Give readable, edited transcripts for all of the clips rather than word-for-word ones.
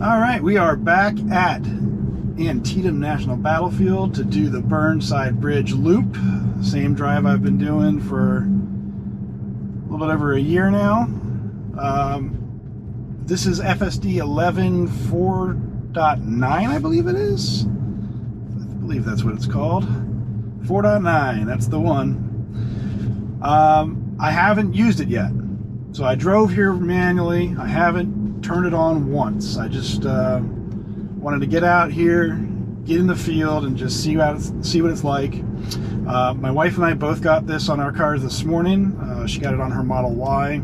All right, we are back at Antietam National Battlefield to do the Burnside Bridge Loop. Same drive I've been doing for a little bit over a year now. This is FSD 11.4.9, I believe it is. I believe that's what it's called. 4.9, that's the one. I haven't used it yet. So I drove here manually. I haven't turned it on once. I just wanted to get out here, get in the field, and just see what it's like. My wife and I both got this on our cars this morning. She got it on her Model Y.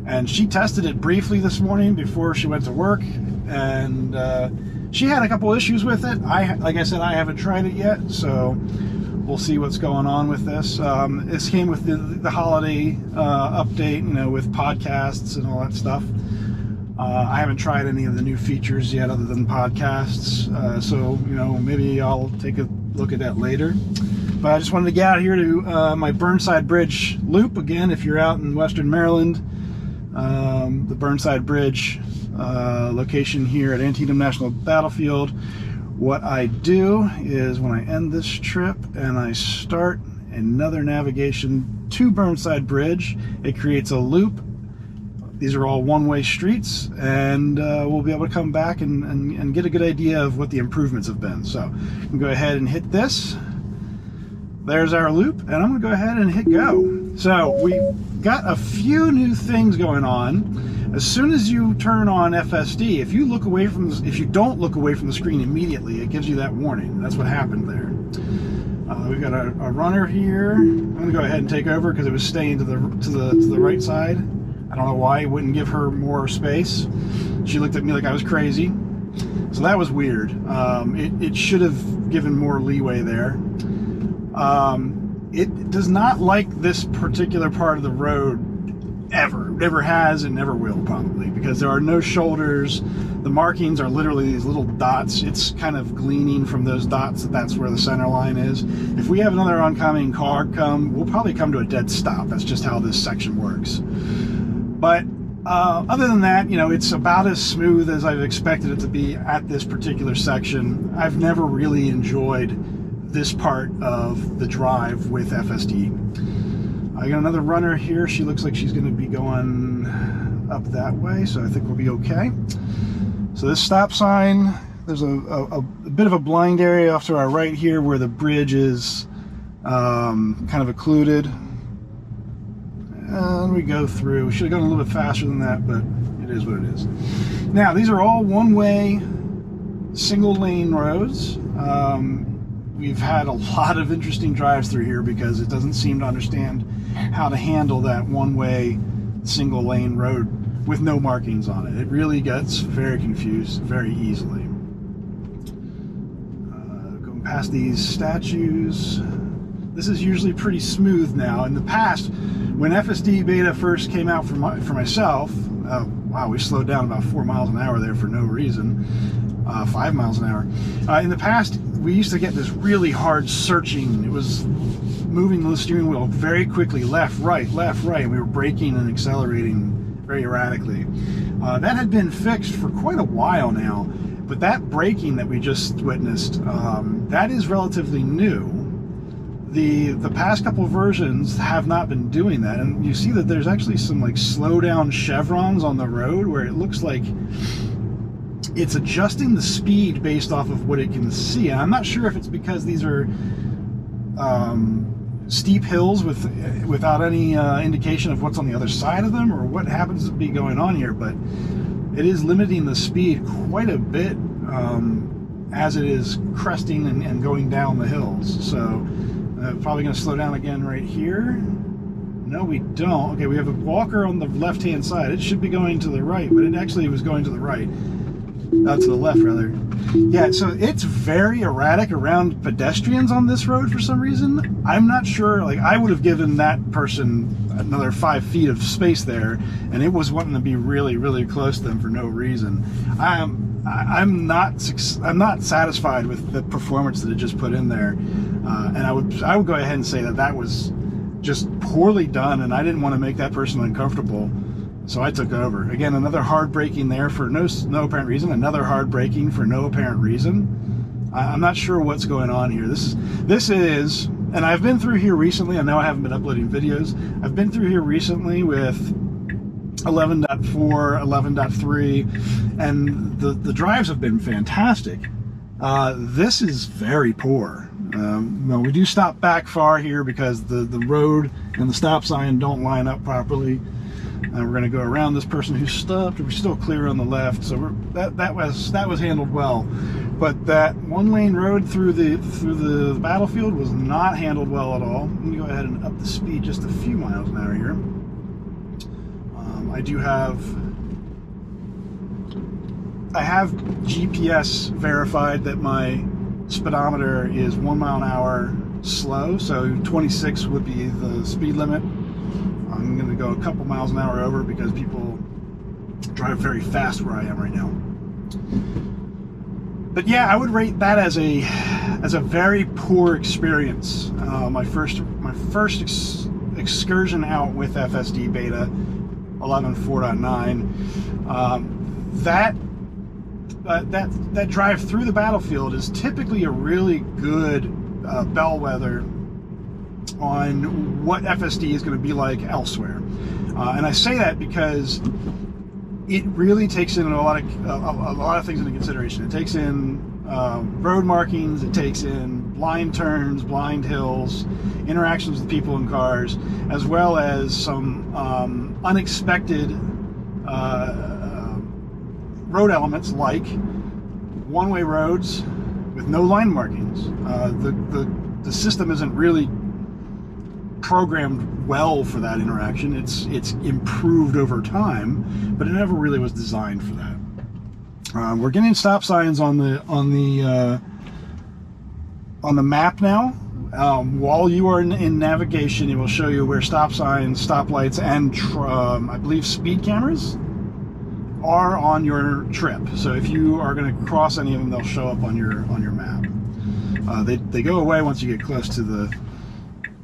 And she tested it briefly this morning before she went to work. And she had a couple issues with it. Like I said, I haven't tried it yet, so we'll see what's going on with this. This came with the holiday update, you know, with podcasts and all that stuff. I haven't tried any of the new features yet other than podcasts, so, you know, maybe I'll take a look at that later. But I just wanted to get out here to my Burnside Bridge Loop. Again, if you're out in Western Maryland, the Burnside Bridge location here at Antietam National Battlefield. What I do is when I end this trip and I start another navigation to Burnside Bridge, it creates a loop. These are all one-way streets, and we'll be able to come back and get a good idea of what the improvements have been. So I'm going to go ahead and hit this. There's our loop, and I'm going to go ahead and hit go. So we got a few new things going on. As soon as you turn on FSD, if you don't look away from the screen immediately, it gives you that warning. That's what happened there. We've got a runner here. I'm going to go ahead and take over because it was staying to the right side. I don't know why it wouldn't give her more space. She looked at me like I was crazy. So that was weird. It should have given more leeway there. It does not like this particular part of the road ever. Never has and never will, probably, because there are no shoulders. The markings are literally these little dots. It's kind of gleaning from those dots that's where the center line is. If we have another oncoming car come, we'll probably come to a dead stop. That's just how this section works. But other than that, you know, it's about as smooth as I've expected it to be at this particular section. I've never really enjoyed this part of the drive with FSD. I got another runner here. She looks like she's going to be going up that way, so I think we'll be okay. So this stop sign, there's a bit of a blind area off to our right here where the bridge is kind of occluded. And we go through. We should have gone a little bit faster than that, but it is what it is. Now, these are all one-way, single-lane roads. We've had a lot of interesting drives through here because it doesn't seem to understand how to handle that one-way, single-lane road with no markings on it. It really gets very confused very easily. Going past these statues. This is usually pretty smooth now. In the past, when FSD beta first came out for myself, wow, we slowed down about 4 miles an hour there for no reason. 5 miles an hour. In the past, we used to get this really hard searching. It was moving the steering wheel very quickly, left, right, and we were braking and accelerating very erratically. That had been fixed for quite a while now, but that braking that we just witnessed, that is relatively new. The past couple of versions have not been doing that, and you see that there's actually some like slow down chevrons on the road where it looks like it's adjusting the speed based off of what it can see. And I'm not sure if it's because these are steep hills without any indication of what's on the other side of them, or what happens to be going on here, but it is limiting the speed quite a bit as it is cresting and going down the hills. So probably going to slow down again right here. No, we don't. Okay, we have a walker on the left-hand side. It should be going to the right, but it actually was going to the right. To the left, rather. Yeah, so it's very erratic around pedestrians on this road for some reason. I'm not sure, like, I would have given that person another 5 feet of space there, and it was wanting to be really, really close to them for no reason. I'm not satisfied with the performance that it just put in there, and I would go ahead and say that was just poorly done, and I didn't want to make that person uncomfortable. So I took over. Again, another hard braking there for no apparent reason. Another hard braking for no apparent reason. I'm not sure what's going on here. This is, and I've been through here recently. I know I haven't been uploading videos. I've been through here recently with 11.4, 11.3, and the drives have been fantastic. This is very poor. Well, we do stop back far here because the road and the stop sign don't line up properly. We're going to go around this person who stopped. We're still clear on the left, so that was handled well. But that one-lane road through the battlefield was not handled well at all. Let me go ahead and up the speed just a few miles an hour here. I have GPS verified that my speedometer is 1 mile an hour slow, so 26 would be the speed limit. I'm going to go a couple miles an hour over because people drive very fast where I am right now. But yeah, I would rate that as a very poor experience. My first excursion out with FSD beta 11.4.9. That drive through the battlefield is typically a really good bellwether on what FSD is going to be like elsewhere. And I say that because it really takes in a lot of things into consideration. It takes in road markings, it takes in blind turns, blind hills, interactions with people and cars, as well as some unexpected road elements like one-way roads with no line markings. The system isn't really programmed well for that interaction. It's improved over time, but it never really was designed for that. We're getting stop signs on the map now. While you are in navigation, it will show you where stop signs, stoplights, and I believe speed cameras are on your trip. So if you are going to cross any of them, they'll show up on your map. They go away once you get close to the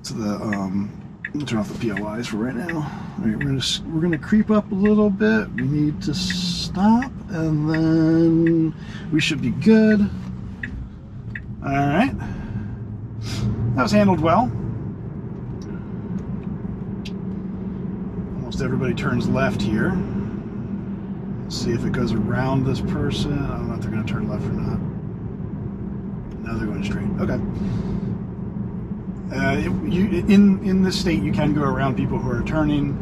I'll turn off the POIs for right now. All right, we're gonna creep up a little bit. We need to stop, and then we should be good. All right, that was handled well. Almost everybody turns left here. Let's see if it goes around this person. I don't know if they're gonna turn left or not. No, they're going straight. Okay. In this state, you can go around people who are turning.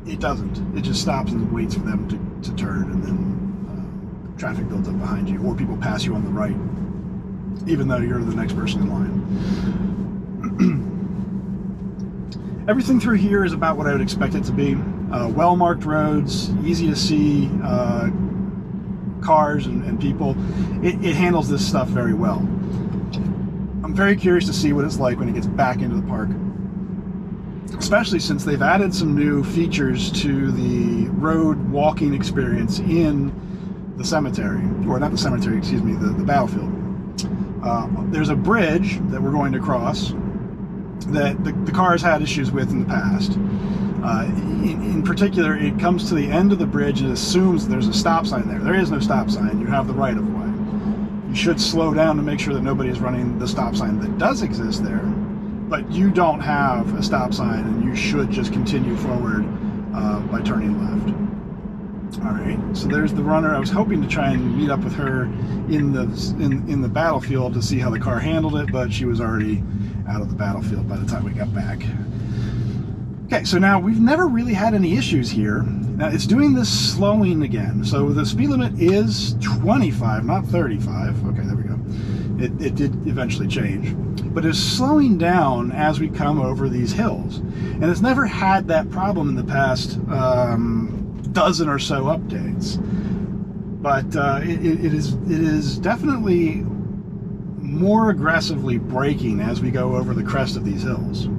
It doesn't. It just stops and waits for them to turn, and then traffic builds up behind you, or people pass you on the right, even though you're the next person in line. Everything through here is about what I would expect it to be. Well-marked roads, easy to see cars and people. It handles this stuff very well. I'm very curious to see what it's like when it gets back into the park, especially since they've added some new features to the road walking experience in the cemetery, or not the cemetery, excuse me, the battlefield. There's a bridge that we're going to cross that the cars had issues with in the past. In particular, it comes to the end of the bridge and assumes there's a stop sign there. There is no stop sign. You have the right of way. You should slow down to make sure that nobody is running the stop sign that does exist there, but you don't have a stop sign, and you should just continue forward by turning left. All right, so there's the runner. I was hoping to try and meet up with her in the battlefield to see how the car handled it, but she was already out of the battlefield by the time we got back. Okay, so now we've never really had any issues here. Now it's doing this slowing again. So the speed limit is 25, not 35. Okay, there we go. It did eventually change. But it's slowing down as we come over these hills. And it's never had that problem in the past dozen or so updates. But it is definitely more aggressively braking as we go over the crest of these hills.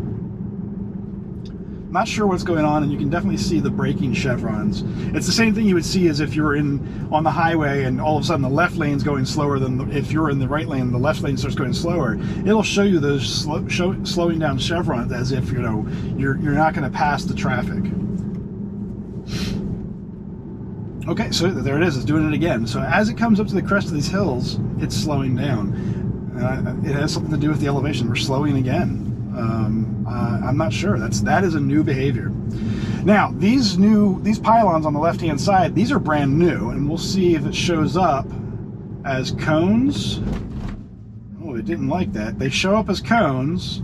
Not sure what's going on, and you can definitely see the braking chevrons. It's the same thing you would see as if you're on the highway and all of a sudden the left lane's going slower than if you're in the right lane, the left lane starts going slower. It'll show you those slowing down chevrons as if, you know, you're not going to pass the traffic. Okay, so there it is. It's doing it again. So as it comes up to the crest of these hills, it's slowing down. It has something to do with the elevation. We're slowing again. I'm not sure. That is a new behavior. Now, these pylons on the left-hand side, these are brand new, and we'll see if it shows up as cones. Oh, it didn't like that. They show up as cones.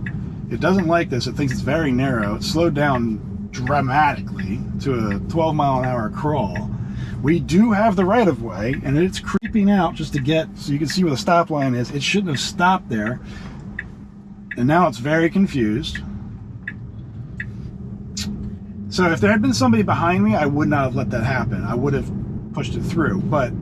It doesn't like this. It thinks it's very narrow. It slowed down dramatically to a 12-mile-an-hour crawl. We do have the right-of-way, and it's creeping out just to get, so you can see where the stop line is. It shouldn't have stopped there. And now it's very confused. So if there had been somebody behind me, I would not have let that happen. I would have pushed it through. But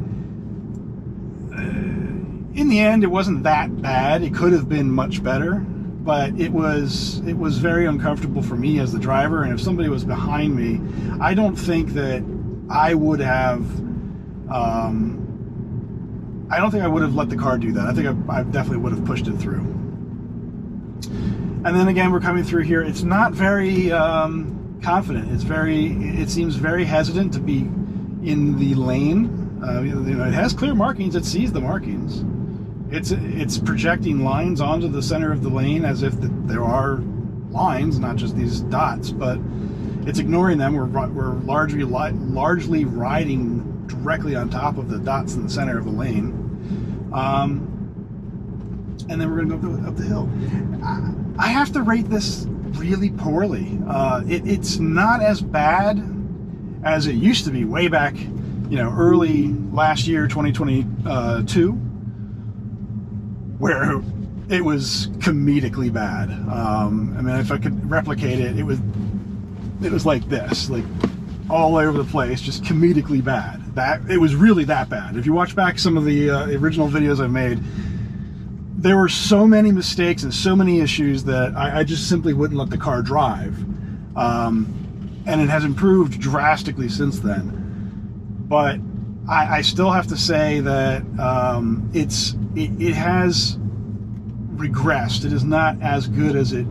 in the end, it wasn't that bad. It could have been much better. But it was very uncomfortable for me as the driver. And if somebody was behind me, I don't think that I would have... I don't think I would have let the car do that. I think I definitely would have pushed it through. And then again, we're coming through here. It's not very confident. It seems very hesitant to be in the lane. You know, it has clear markings. It sees the markings. It's projecting lines onto the center of the lane as if there are lines, not just these dots. But it's ignoring them. We're largely riding directly on top of the dots in the center of the lane. And then we're going to go up the hill. I have to rate this really poorly. It's not as bad as it used to be way back, you know, early last year, 2022, where it was comedically bad. I mean, if I could replicate it, it was like this, like all over the place, just comedically bad. It was really that bad. If you watch back some of the original videos I've made, there were so many mistakes and so many issues that I just simply wouldn't let the car drive. And it has improved drastically since then. But I still have to say that it has regressed. It is not as good as it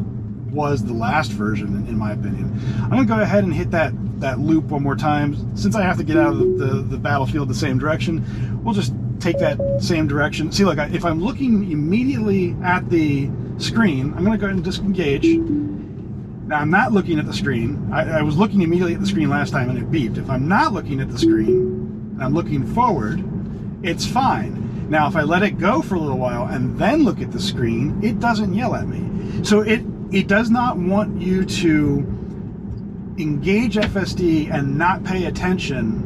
was the last version, in my opinion. I'm going to go ahead and hit that loop one more time. Since I have to get out of the battlefield the same direction, we'll just take that same direction. See, look, if I'm looking immediately at the screen, I'm going to go ahead and disengage. Now, I'm not looking at the screen. I was looking immediately at the screen last time and it beeped. If I'm not looking at the screen and I'm looking forward, it's fine. Now, if I let it go for a little while and then look at the screen, it doesn't yell at me. So it does not want you to engage FSD and not pay attention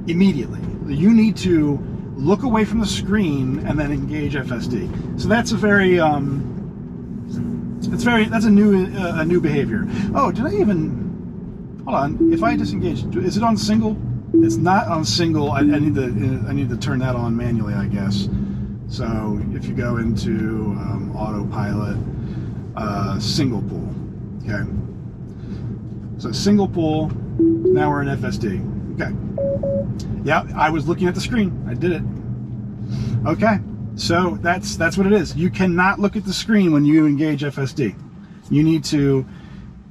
immediately. You need to look away from the screen and then engage FSD. So that's a very that's a new behavior. Oh, did I even, hold on, if I disengage, is it on single? It's not on single. I need to turn that on manually, I guess. So if you go into autopilot, single pull. Okay. So single pull, now we're in FSD. Okay. Yeah, I was looking at the screen. I did it. Okay. So that's what it is. You cannot look at the screen when you engage FSD. You need to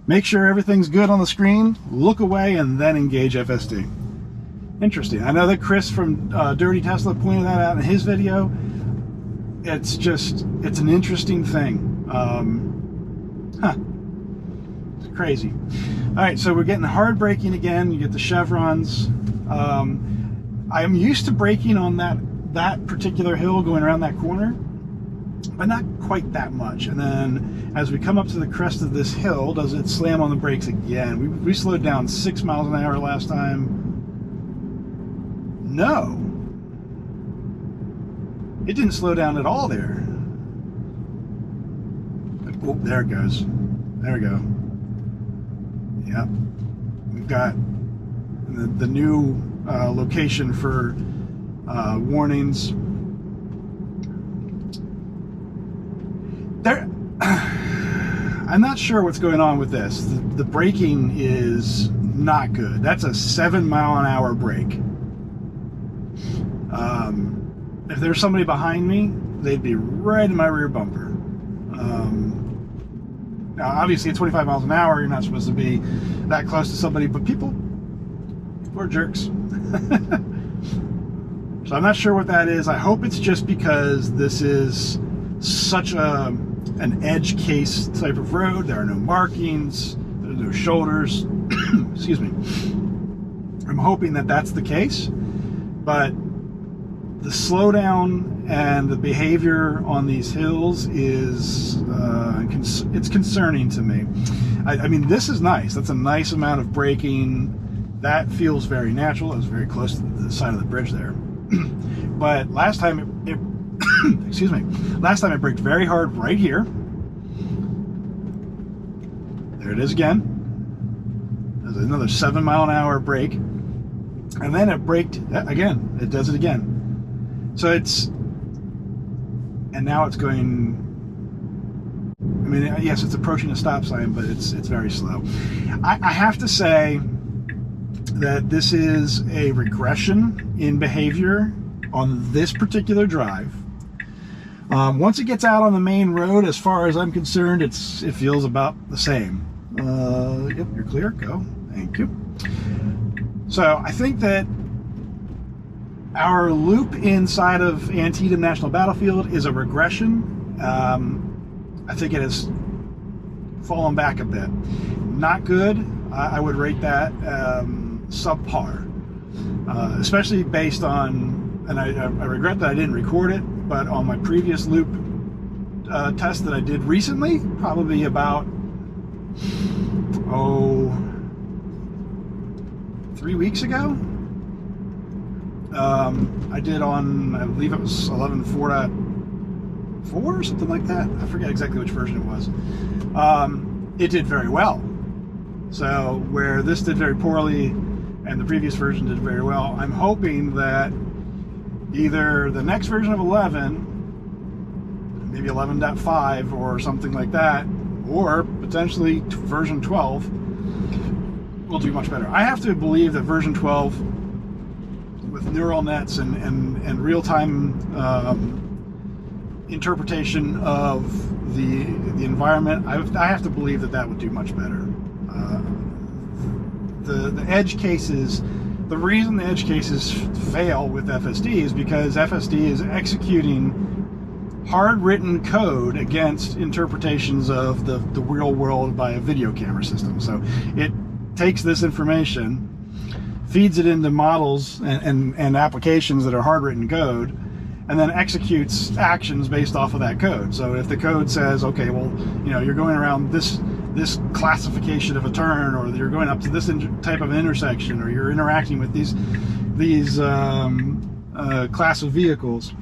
make sure everything's good on the screen, look away, and then engage FSD. Interesting. I know that Chris from Dirty Tesla pointed that out in his video. It's an interesting thing. It's crazy. All right, so we're getting hard braking again. You get the chevrons. I'm used to braking on that particular hill going around that corner, but not quite that much. And then as we come up to the crest of this hill, does it slam on the brakes again? We slowed down 6 miles an hour last time. No, it didn't slow down at all there. Oh, there it goes. There we go. Yep. We've got the new location for warnings. I I'm not sure what's going on with this. The braking is not good. That's a 7-mile-an-hour brake. If there's somebody behind me, they'd be right in my rear bumper. Now, obviously, at 25 miles an hour, you're not supposed to be that close to somebody, but people are jerks. So I'm not sure what that is. I hope it's just because this is such an edge case type of road. There are no markings, there's no shoulders. Excuse me. I'm hoping that that's the case, but the slowdown and the behavior on these hills is it's concerning to me. I mean, this is nice. That's a nice amount of braking. That feels very natural. It was very close to the side of the bridge there. But last time it excuse me, last time it braked very hard right here. There it is again. There's another 7-mile-an-hour brake, and then it braked again. It does it again. So and now it's going. I mean, yes, it's approaching a stop sign, but it's very slow. I have to say that this is a regression in behavior on this particular drive. Once it gets out on the main road, as far as I'm concerned, it feels about the same. Yep, you're clear. Go. Thank you. So I think that our loop inside of Antietam National Battlefield is a regression. I think it has fallen back a bit. Not good. I would rate that subpar, especially based on, and I regret that I didn't record it, but on my previous loop test that I did recently, probably about 3 weeks ago, I did on, I believe it was 11.4.4 or something like that. I forget exactly which version it was. It did very well. So where this did very poorly and the previous version did very well, I'm hoping that either the next version of 11, maybe 11.5 or something like that, or potentially version 12 will do much better. I have to believe that version 12 with neural nets and real-time interpretation of the environment, I have to believe that would do much better. The edge cases, the reason the edge cases fail with FSD is because FSD is executing hard-written code against interpretations of the real world by a video camera system. So it takes this information, feeds it into models and applications that are hard-written code, and then executes actions based off of that code. So if the code says, okay, well, you know, you're going around this classification of a turn, or you're going up to this type of an intersection, or you're interacting with these class of vehicles,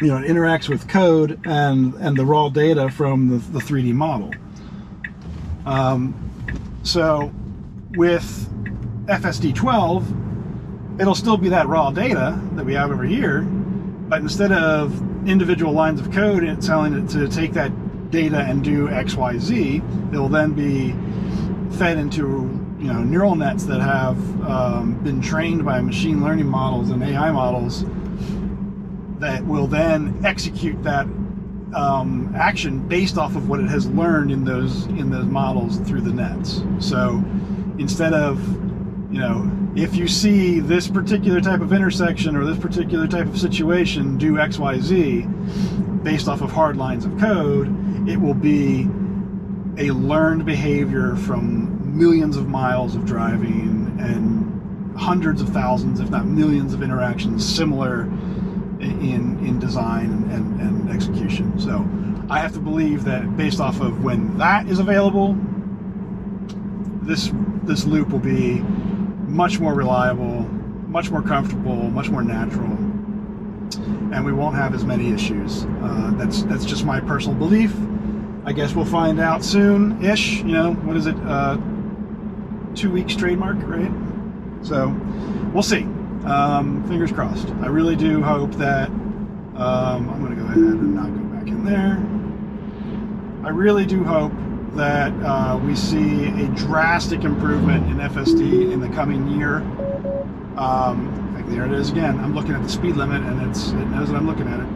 you know, it interacts with code and the raw data from the 3D model. So with FSD 12, it'll still be that raw data that we have over here, but instead of individual lines of code and telling it to take that data and do X, Y, Z, it'll then be fed into, you know, neural nets that have been trained by machine learning models and AI models that will then execute that action based off of what it has learned in those models through the nets. So instead of, you know, if you see this particular type of intersection or this particular type of situation, do X, Y, Z based off of hard lines of code, it will be a learned behavior from millions of miles of driving and hundreds of thousands, if not millions of interactions similar in design and execution. So I have to believe that based off of when that is available, this loop will be much more reliable, much more comfortable, much more natural, and we won't have as many issues. That's just my personal belief. I guess we'll find out soon-ish. You know, what is it? 2 weeks trademark, right? So we'll see. Fingers crossed. I really do hope that I'm going to go ahead and not go back in there. I really do hope that we see a drastic improvement in FSD in the coming year. There it is again. I'm looking at the speed limit, and it knows that I'm looking at it.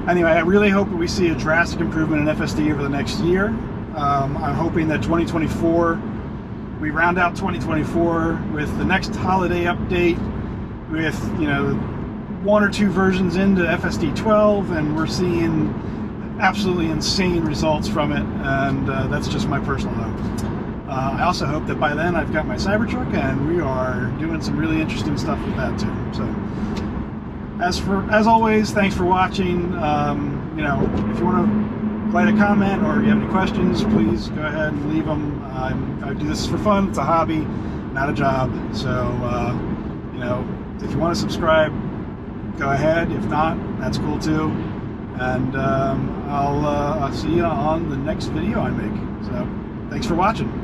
Anyway, I really hope that we see a drastic improvement in FSD over the next year. I'm hoping that 2024, we round out 2024 with the next holiday update with, you know, 1 or 2 versions into FSD 12, and we're seeing absolutely insane results from it, and that's just my personal hope. I also hope that by then I've got my Cybertruck and we are doing some really interesting stuff with that too. So, as always, thanks for watching. You know, if you want to write a comment or you have any questions, please go ahead and leave them. I do this for fun. It's a hobby, not a job. So, you know, if you want to subscribe, go ahead. If not, that's cool too. And I'll see you on the next video I make. So, thanks for watching.